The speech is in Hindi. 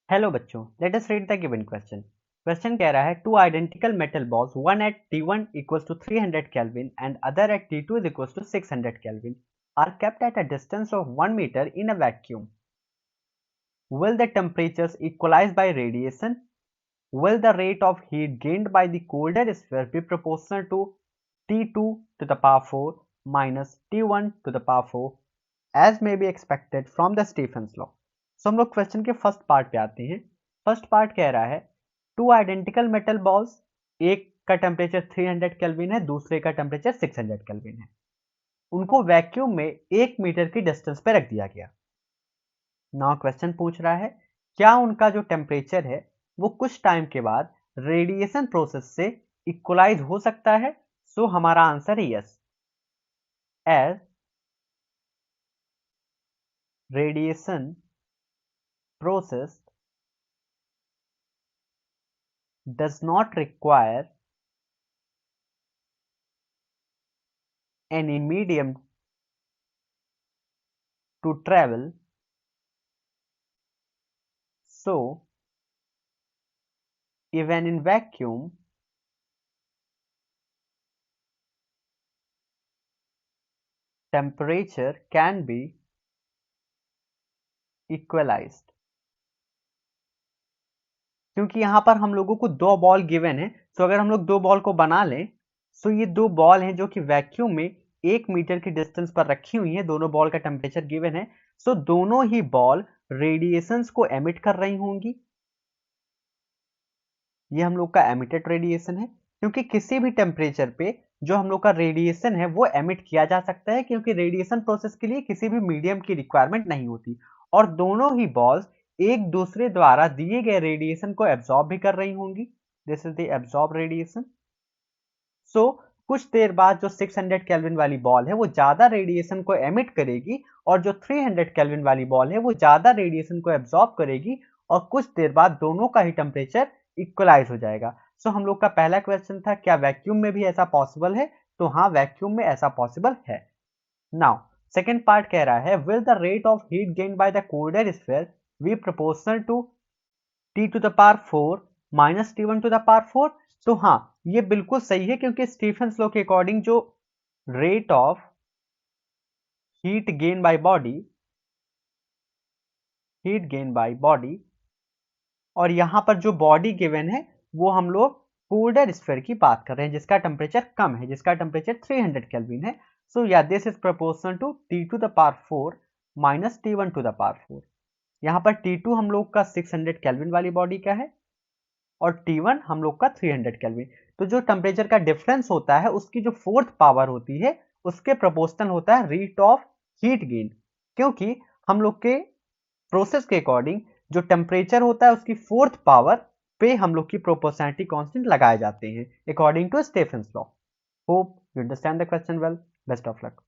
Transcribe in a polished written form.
हेलो बच्चों, let us read the given question. Question कह रहा है two identical metal balls, one at T1 equals to 300 Kelvin and other at T2 is equals to 600 Kelvin, are kept at a distance of 1 meter in a vacuum. Will the temperatures equalize by radiation? Will the rate of heat gained by the colder sphere be proportional to T2 to the power 4 minus T1 to the power 4 as may be expected from the Stephen's law? सो हम लोग क्वेश्चन के फर्स्ट पार्ट पे आते हैं। फर्स्ट पार्ट कह रहा है टू आइडेंटिकल मेटल बॉल्स, एक का टेम्परेचर 300 केल्विन है, दूसरे का टेम्परेचर 600 केल्विन है। उनको वैक्यूम में 1 मीटर की डिस्टेंस पे रख दिया गया। नाउ क्वेश्चन पूछ रहा है क्या उनका जो टेम्परेचर है वो कुछ टाइम के बाद रेडिएशन प्रोसेस से इक्वलाइज हो सकता है। सो हमारा आंसर है yes. As radiation process does not require any medium to travel, so even in vacuum temperature can be equalized। क्योंकि यहां पर हम लोगों को दो बॉल गिवन है, तो अगर हम लोग दो बॉल को बना लें तो ये दो बॉल हैं जो कि वैक्यूम में 1 मीटर की डिस्टेंस पर रखी हुई हैं। दोनों बॉल का टेम्परेचर गिवन है, सो दोनों ही बॉल रेडिएशंस को एमिट कर रही होंगी। ये हम लोग का एमिटेड रेडिएशन है, क्योंकि किसी भी टेम्परेचर पे जो हम लोग का रेडिएशन है वो एमिट किया जा सकता है, क्योंकि रेडिएशन प्रोसेस के लिए किसी भी मीडियम की रिक्वायरमेंट नहीं होती। और दोनों ही बॉल्स एक दूसरे द्वारा दिए गए रेडिएशन को एब्जॉर्ब भी कर रही होंगी। This is the absorb radiation. So कुछ देर बाद जो 600 केल्विन वाली बॉल है वो ज्यादा रेडिएशन को एमिट करेगी, और जो 300 केल्विन वाली बॉल है वो ज्यादा रेडिएशन को एब्जॉर्ब करेगी, और कुछ देर बाद दोनों का ही टेम्परेचर इक्वलाइज हो जाएगा। सो हम लोग का पहला क्वेश्चन था क्या वैक्यूम में भी ऐसा पॉसिबल है, तो हाँ वैक्यूम में ऐसा पॉसिबल है। नाउ सेकेंड पार्ट कह रहा है will the rate of heat gain by the colder sphere be proportional to T to the power 4 minus T1 to the power 4। तो हाँ ये बिल्कुल सही है, क्योंकि स्टीफेंस लॉ के अकॉर्डिंग जो rate of heat gain by body और यहां पर जो बॉडी गिवन है वो हम लोग कोल्डर स्फीयर की बात कर रहे हैं, जिसका टेम्परेचर कम है, जिसका टेम्परेचर 300 केल्विन है। सो या this is proportional to T to the power 4 minus T1 to the power 4। यहाँ पर T2 हम लोग का 600 केल्विन वाली बॉडी का है और T1 हम लोग का 300 केल्विन। तो जो टेम्परेचर का डिफरेंस होता है उसकी जो फोर्थ पावर होती है उसके प्रोपोर्शनल होता है रेट ऑफ हीट गेन, क्योंकि हम लोग के प्रोसेस के अकॉर्डिंग जो टेम्परेचर होता है उसकी फोर्थ पावर पे हम लोग की प्रोपोर्शनैलिटी कांस्टेंट लगाए जाते हैं according to Stefan's law. Hope you understand the question well. Best of luck.